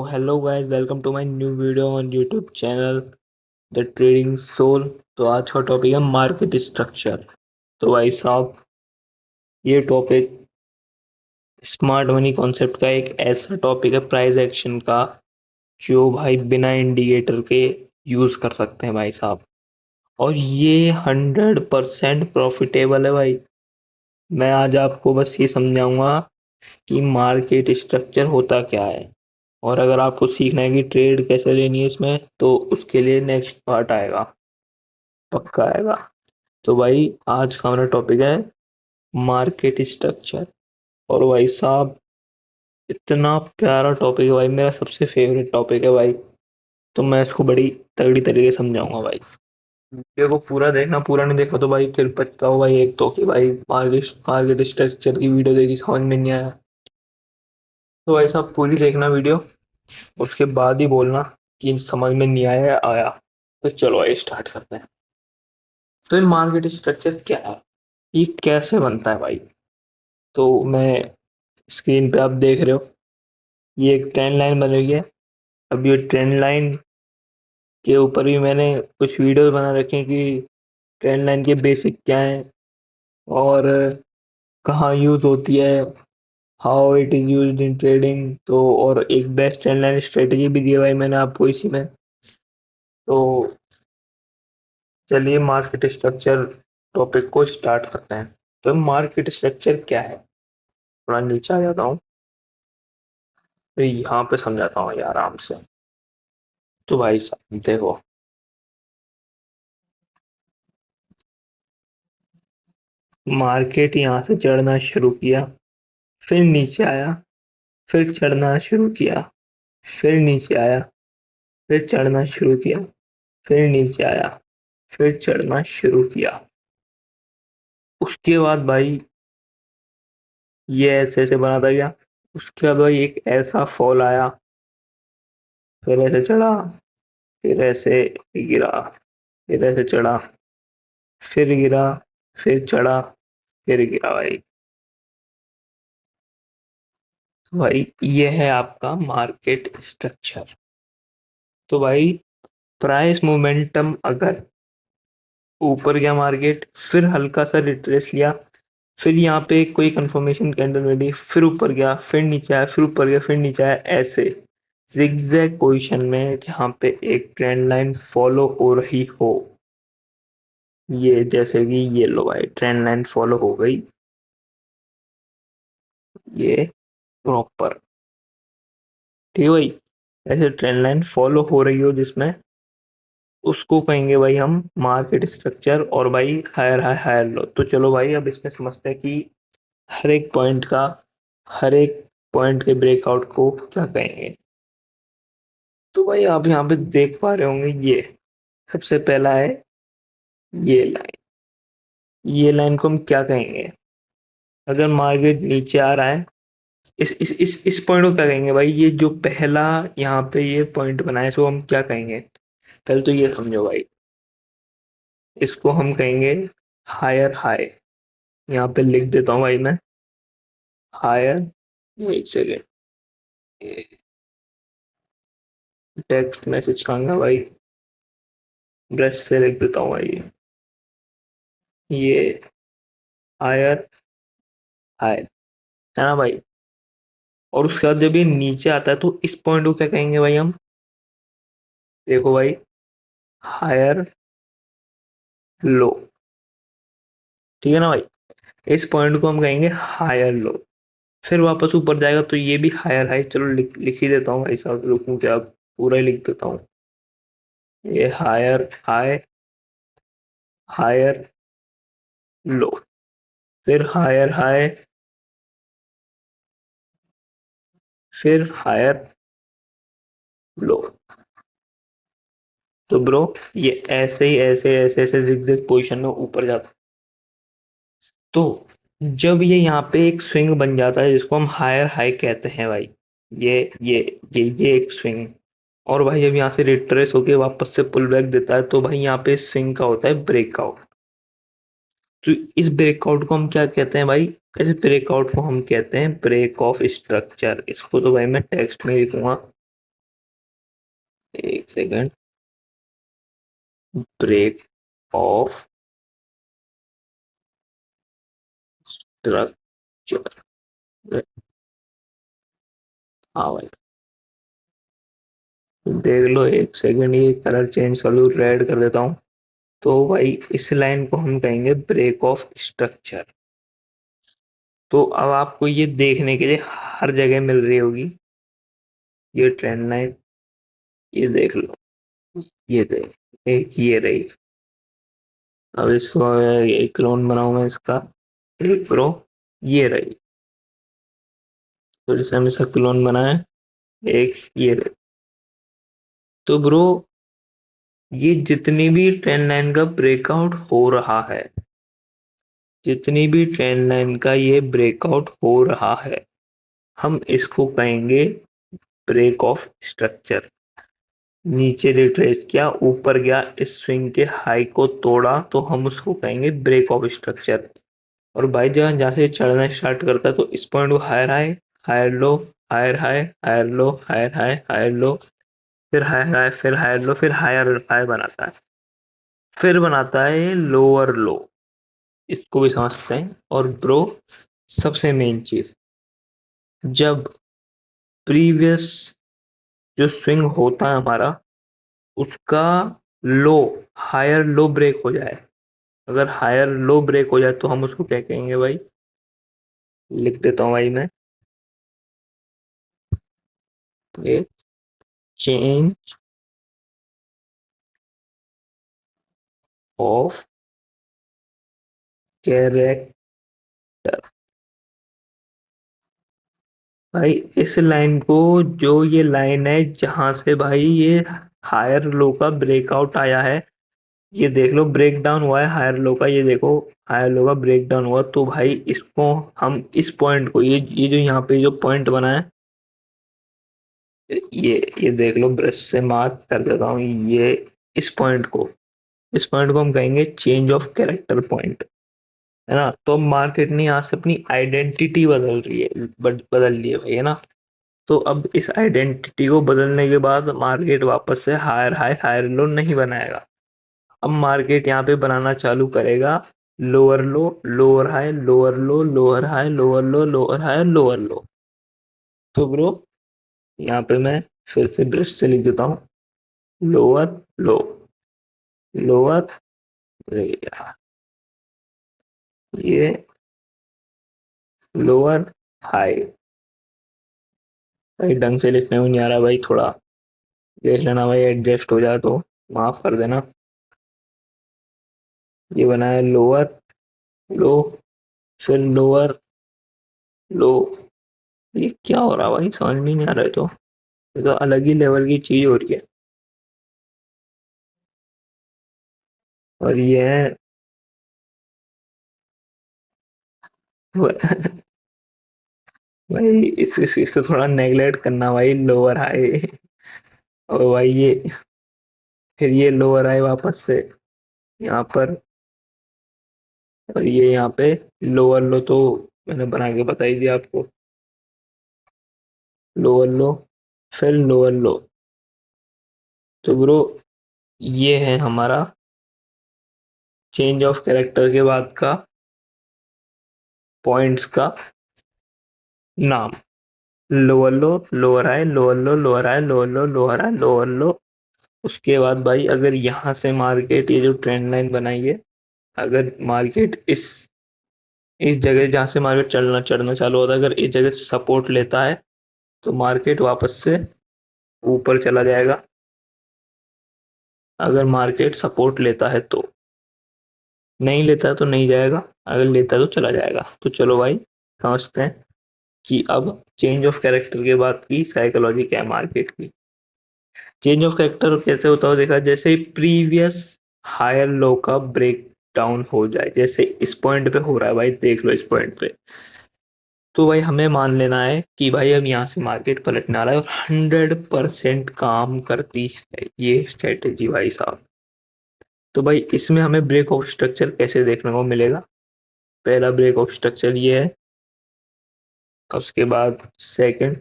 Hello guys, welcome to my new video on YouTube channel the trading soul. तो आज का topic है market structure. तो भाई साहब, ये टॉपिक स्मार्ट मनी कॉन्सेप्ट का एक ऐसा टॉपिक है प्राइस एक्शन का, जो भाई बिना इंडिकेटर के यूज कर सकते हैं भाई साहब। और ये 100% प्रॉफिटेबल है भाई। मैं आज आपको बस ये समझाऊंगा कि मार्केट स्ट्रक्चर होता क्या है, और अगर आपको सीखना है कि ट्रेड कैसे लेनी है इसमें, तो उसके लिए नेक्स्ट पार्ट आएगा, पक्का आएगा। तो भाई आज का हमारा टॉपिक है मार्केट स्ट्रक्चर। और भाई साहब, इतना प्यारा टॉपिक है भाई, मेरा सबसे फेवरेट टॉपिक है भाई। तो मैं इसको बड़ी तगड़ी तरीके से समझाऊंगा भाई। वीडियो को पूरा देखना, पूरा नहीं देखा तो भाई फिर पछताओ भाई। एक तो कि भाई मार्केट मार्केट स्ट्रक्चर की वीडियो देखी, समझ में नहीं आया। तो भाई साहब पूरी देखना वीडियो, उसके बाद ही बोलना कि समझ में नहीं आया या आया। तो चलो भाई स्टार्ट करते हैं। तो ये मार्केट स्ट्रक्चर क्या है, ये कैसे बनता है भाई? तो मैं स्क्रीन पे आप देख रहे हो, ये एक ट्रेंड लाइन बनी हुई है। अब ये ट्रेंड लाइन के ऊपर भी मैंने कुछ वीडियोस बना रखे हैं कि ट्रेंड लाइन के बेसिक क्या हैं और कहाँ यूज होती है, how it is used in trading. तो और एक बेस्ट ट्रेंड लाइन स्ट्रेटेजी भी दी है भाई मैंने आपको इसी में। तो चलिए मार्केट स्ट्रक्चर टॉपिक को स्टार्ट करते हैं। तो मार्केट स्ट्रक्चर क्या है, थोड़ा नीचे आ जाता हूँ, तो यहाँ पे समझाता हूँ ये आराम से। तो भाई साहब देखो, मार्केट यहाँ से चढ़ना शुरू किया, फिर नीचे आया, फिर चढ़ना शुरू किया, फिर नीचे आया, फिर चढ़ना शुरू किया, फिर नीचे आया, फिर चढ़ना शुरू किया। उसके बाद भाई ये ऐसे ऐसे बनाता गया। उसके बाद भाई एक ऐसा फॉल आया, फिर ऐसे चढ़ा, फिर ऐसे गिरा, फिर ऐसे चढ़ा, फिर गिरा, फिर चढ़ा, फिर गिरा भाई। तो भाई ये है आपका मार्केट स्ट्रक्चर। तो भाई प्राइस मोमेंटम अगर ऊपर गया मार्केट, फिर हल्का सा रिट्रेस लिया, फिर यहाँ पे कोई कंफर्मेशन कैंडल रेडी, फिर ऊपर गया, फिर नीचे आया, फिर ऊपर गया, फिर नीचे आया, ऐसे जिगजैग पोजीशन में जहाँ पे एक ट्रेंड लाइन फॉलो हो रही हो। ये जैसे कि ये लो भाई, ट्रेंड लाइन फॉलो हो गई, ये प्रॉपर, ठीक है भाई। ऐसे ट्रेंड लाइन फॉलो हो रही हो जिसमें, उसको कहेंगे भाई हम मार्केट स्ट्रक्चर। और भाई हायर हाई हायर लो। तो चलो भाई अब इसमें समझते हैं कि हर एक पॉइंट का, हर एक पॉइंट के ब्रेकआउट को क्या कहेंगे। तो भाई आप यहाँ पे देख पा रहे होंगे, ये सबसे पहला है ये लाइन। ये लाइन को हम क्या कहेंगे? अगर मार्केट नीचे आ रहा है, इस पॉइंट को क्या कहेंगे भाई? ये जो पहला यहाँ पे ये पॉइंट बना है, इसको हम क्या कहेंगे? पहले तो ये समझो भाई, इसको हम कहेंगे हायर हाई। यहाँ पे लिख देता हूँ भाई मैं, हायर, एक सेकेंड, टेक्स्ट मैसेज करूंगा भाई, ब्रश से लिख देता हूँ भाई, ये हायर हाई है ना भाई। और उसके बाद जब ये नीचे आता है, तो इस पॉइंट को क्या कहेंगे भाई हम? देखो भाई, हायर लो, ठीक है ना भाई। इस पॉइंट को हम कहेंगे हायर लो। फिर वापस ऊपर जाएगा तो ये भी हायर हाई। चलो लिख ही देता हूँ भाई साहब, रुकूं क्या, पूरा ही लिख देता हूँ। ये हायर हाई, हायर लो, फिर हायर हाई, फिर हायर लो। तो ब्रो ये ऐसे ही ऐसे ऐसे ऐसे जिगजैग पोजीशन में ऊपर जाता है। तो जब ये यहाँ पे एक स्विंग बन जाता है, जिसको हम हायर हाई कहते हैं भाई, ये ये ये एक स्विंग। और भाई जब यहाँ से रिट्रेस होके वापस से पुल बैक देता है, तो भाई यहाँ पे स्विंग का होता है ब्रेकआउट। तो इस ब्रेकआउट को हम क्या कहते हैं भाई? इस ब्रेकआउट को हम कहते हैं ब्रेक ऑफ स्ट्रक्चर। इसको तो भाई मैं टेक्स्ट में लिखूंगा, एक सेकंड, ब्रेक ऑफ स्ट्रक्चर। हाँ भाई, देख लो, एक सेकंड, ये कलर चेंज कर लूँ, रेड कर देता हूँ। तो भाई इस लाइन को हम कहेंगे ब्रेक ऑफ स्ट्रक्चर। तो अब आपको ये देखने के लिए हर जगह मिल रही होगी ये ट्रेंड लाइन। ये देख लो, ये देख, एक ये रही। अब इसको एक क्लोन बनाऊं मैं इसका, एक प्रो, ये रही। तो जैसे हम इसका क्लोन बनाए, एक ये रही। तो ब्रो, ये जितनी भी ट्रेंड लाइन का ब्रेकआउट हो रहा है, जितनी भी ट्रेंड लाइन का ये ब्रेकआउट हो रहा है, हम इसको कहेंगे ब्रेक ऑफ स्ट्रक्चर। नीचे रिट्रेस किया, ऊपर गया, इस स्विंग के हाई को तोड़ा, तो हम उसको कहेंगे ब्रेक ऑफ स्ट्रक्चर। और भाई जहाँ जहाँ से चढ़ना स्टार्ट करता है, तो इस पॉइंट को higher high, higher low, higher high, higher low, higher high, higher low, फिर हायर हाई, फिर हायर लो, फिर हायर हाई बनाता है, फिर बनाता है लोअर लो। इसको भी समझते हैं। और ब्रो, सबसे मेन चीज, जब प्रीवियस जो स्विंग होता है हमारा, उसका लो, हायर लो ब्रेक हो जाए, अगर हायर लो ब्रेक हो जाए तो हम उसको क्या कहेंगे भाई? लिख देता हूँ भाई मैं, ये चेंज ऑफ कैरेक्टर। भाई इस लाइन को, जो ये लाइन है जहां से भाई ये हायर लो का ब्रेकआउट आया है, ये देख लो ब्रेक डाउन हुआ है हायर लो का, ये देखो हायर लो का ब्रेक डाउन हुआ, तो भाई इसको हम इस पॉइंट को, ये जो यहाँ पे जो पॉइंट बना है, ये देख लो, ब्रश से मार्क कर देता हूँ, ये इस पॉइंट को हम कहेंगे चेंज ऑफ कैरेक्टर पॉइंट, है ना? तो मार्केट ने यहाँ से अपनी आइडेंटिटी बदल रही है, बदल ली है भाई, है ना? तो अब इस आइडेंटिटी को बदलने के बाद मार्केट वापस से हायर हाई हायर लो नहीं बनाएगा। अब मार्केट यहाँ पे बनाना चालू करेगा lower low, lower high, lower low, lower high, lower low, lower high, lower लो। तो ब्रो, यहाँ पे मैं फिर से ब्रश से लिख देता हूँ, लोअर लो, लोअर, ये लोअर हाई। भाई ढंग से लिखने में नहीं आ रहा भाई, थोड़ा देख लेना भाई, एडजस्ट हो जाए तो माफ कर देना। ये बना है लोअर लो, फिर लोअर लो। ये क्या हो रहा है भाई, समझ में नहीं आ रहा है। तो ये तो अलग ही लेवल की चीज हो रही है। और ये है भाई, इस इसको थोड़ा नेगलेक्ट करना भाई, लोअर हाई। और भाई ये, फिर ये लोअर हाई वापस से यहाँ पर, और ये यहाँ पे लोअर लो, तो मैंने बना के बता ही दिया आपको, लोअर लो, फिर लोअर लो। तो ब्रो, ये है हमारा चेंज ऑफ कैरेक्टर के बाद का पॉइंट्स का नाम। Lower low, lower high, lower low, lower high, lower low, lower high, lower लो। उसके बाद भाई अगर यहाँ से मार्केट, ये जो ट्रेंड लाइन बनाई है, अगर मार्केट इस जगह जहाँ से मार्केट चलना चढ़ना चालू होता है, अगर इस जगह सपोर्ट लेता है, तो मार्केट वापस से ऊपर चला जाएगा। अगर मार्केट सपोर्ट लेता है तो, नहीं लेता है तो नहीं जाएगा, अगर लेता है तो चला जाएगा। तो चलो भाई, समझते हैं कि अब चेंज ऑफ कैरेक्टर के बाद की साइकोलॉजी क्या है मार्केट की। चेंज ऑफ कैरेक्टर कैसे होता है देखा, जैसे प्रीवियस हायर लो का ब्रेक डाउन हो जाए, जैसे इस पॉइंट पे हो रहा है भाई, देख लो इस पॉइंट पे। तो भाई हमें मान लेना है कि भाई अब यहाँ से मार्केट पलटने वाला है, और 100% काम करती है ये स्ट्रेटेजी भाई साहब। तो भाई इसमें हमें ब्रेक ऑफ स्ट्रक्चर कैसे देखने को मिलेगा? पहला ब्रेक ऑफ स्ट्रक्चर ये है, उसके बाद सेकंड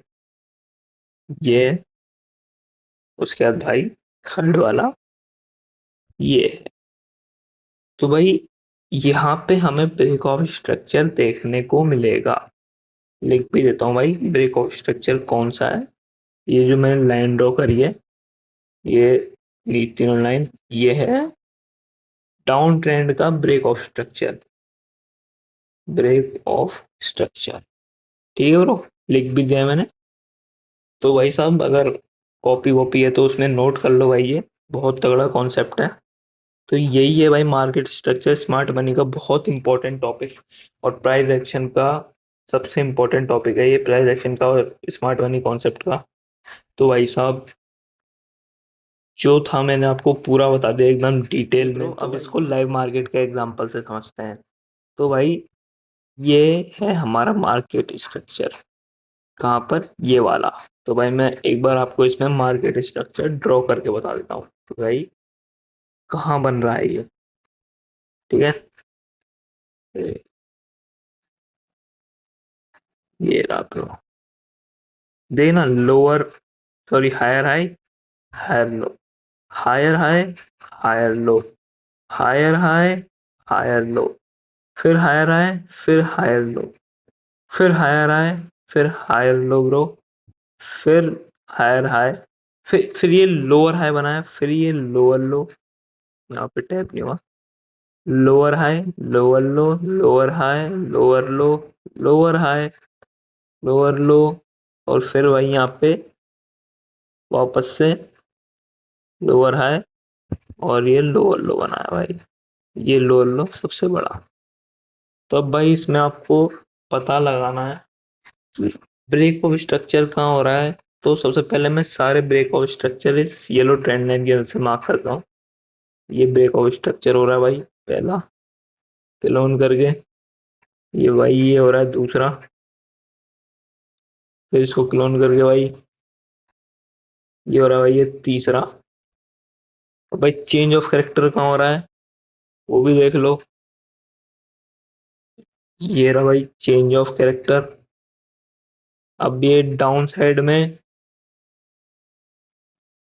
ये है, उसके बाद भाई थर्ड वाला ये है। तो भाई यहाँ पे हमें ब्रेक ऑफ स्ट्रक्चर देखने को मिलेगा। लिख भी देता हूँ भाई, ब्रेक ऑफ स्ट्रक्चर कौन सा है। ये जो मैंने लाइन ड्रॉ करी है, ये तीनों लाइन, ये है डाउन ट्रेंड का break of structure. Break of structure, ठीक है ब्रो, लिख भी दिया मैंने। तो भाई साहब अगर कॉपी वॉपी है तो उसमें नोट कर लो भाई, ये बहुत तगड़ा कॉन्सेप्ट है। तो यही है भाई मार्केट स्ट्रक्चर, स्मार्ट मनी का बहुत इंपॉर्टेंट टॉपिक। और प्राइस एक्शन का सबसे इंपॉर्टेंट टॉपिक है ये, प्राइस एक्शन का और स्मार्ट मनी कॉन्सेप्ट का। तो भाई साहब जो था मैंने आपको पूरा बता दिया एकदम डिटेल में। अब इसको लाइव मार्केट के एग्जांपल से समझते हैं। तो भाई ये है हमारा मार्केट स्ट्रक्चर, कहाँ पर, ये वाला। तो भाई मैं एक बार आपको इसमें मार्केट स्ट्रक्चर ड्रॉ करके बता देता हूँ। तो भाई कहाँ बन रहा है ये, ठीक है। ये रहा ब्रो, देखना lower, sorry higher high, higher low, higher high, higher low, higher high, higher low, फिर हायर हाई, फिर हायर लो, फिर हायर हाई, फिर हायर लो ब्रो, फिर हायर हाई, फिर ये लोअर हाई बना है, फिर ये लोअर लो, यहाँ पे टैप नहीं हुआ, lower high, lower low, lower high, lower low, lower high, lower लो, और फिर वही यहाँ पे वापस से लोअर हाई, और ये लोअर लो बना है भाई, ये लोअर लो सबसे बड़ा। तो अब भाई इसमें आपको पता लगाना है कि ब्रेक ऑफ स्ट्रक्चर कहाँ हो रहा है। तो सबसे पहले मैं सारे ब्रेक ऑफ स्ट्रक्चर इस येलो ट्रेंड लाइन की मदद से मार्क करता हूँ। ये ब्रेक ऑफ स्ट्रक्चर हो रहा है भाई पहला, क्लोन करके। ये भाई ये हो रहा है दूसरा, फिर इसको क्लोन करके भाई ये हो रहा है भाई ये तीसरा। और भाई चेंज ऑफ कैरेक्टर कहाँ हो रहा है वो भी देख लो, ये रहा भाई चेंज ऑफ कैरेक्टर। अब ये डाउन साइड में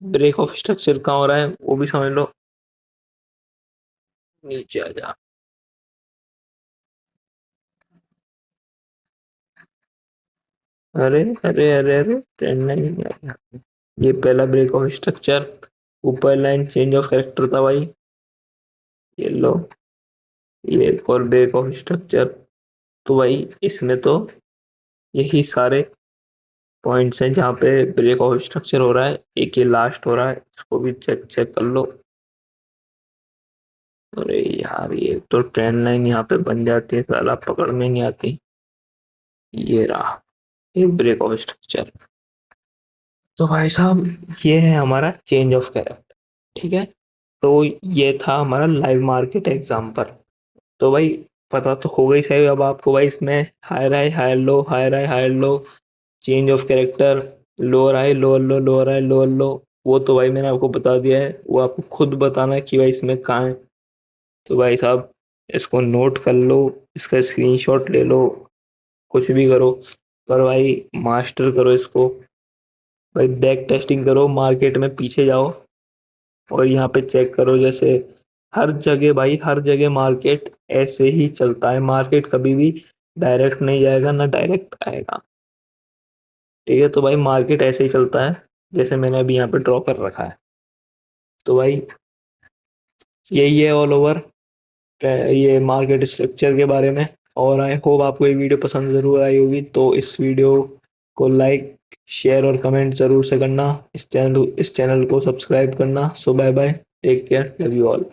ब्रेक ऑफ स्ट्रक्चर कहाँ हो रहा है वो भी समझ लो, नीचे आ जा। अरे अरे अरे अरे, ट्रेंड लाइन आ गया। ये पहला ब्रेक ऑफ स्ट्रक्चर, ऊपर लाइन चेंज ऑफ कैरेक्टर था भाई, ये लो, ये एक और ब्रेक ऑफ स्ट्रक्चर। तो भाई इसमें तो यही सारे पॉइंट्स हैं जहाँ पे ब्रेक ऑफ स्ट्रक्चर हो रहा है। एक ये लास्ट हो रहा है, इसको भी चेक चेक कर लो। अरे यार ये तो ट्रेंड लाइन यहाँ पे बन जाती है, साला पकड़ में नहीं आती। ये रहा एक ब्रेक ऑफ स्ट्रक्चर। तो भाई साहब ये है हमारा चेंज ऑफ कैरेक्टर, ठीक है। तो ये था हमारा लाइव मार्केट एग्जांपल। तो भाई पता तो हो गई सही अब आपको भाई, इसमें higher high, higher low, higher high, higher low, change of character, lower high, lower low, lower high, lower low. वो तो भाई मैंने आपको बता दिया है, वो आपको खुद बताना है कि भाई इसमें कहाँ है। तो भाई साहब इसको नोट कर लो, इसका स्क्रीनशॉट ले लो, कुछ भी करो, पर भाई मास्टर करो इसको। भाई बैक टेस्टिंग करो, मार्केट में पीछे जाओ और यहाँ पे चेक करो। जैसे हर जगह भाई, हर जगह मार्केट ऐसे ही चलता है, मार्केट कभी भी डायरेक्ट नहीं जाएगा ना डायरेक्ट आएगा, ठीक है। तो भाई मार्केट ऐसे ही चलता है जैसे मैंने अभी यहाँ पे ड्रॉ कर रखा है। तो भाई यही है ऑल ओवर ये मार्केट स्ट्रक्चर के बारे में। और आई होप आपको ये वीडियो पसंद जरूर आई होगी, तो इस वीडियो को लाइक, शेयर और कमेंट जरूर से करना। इस चैनल को सब्सक्राइब करना। So bye bye, take care, love you all.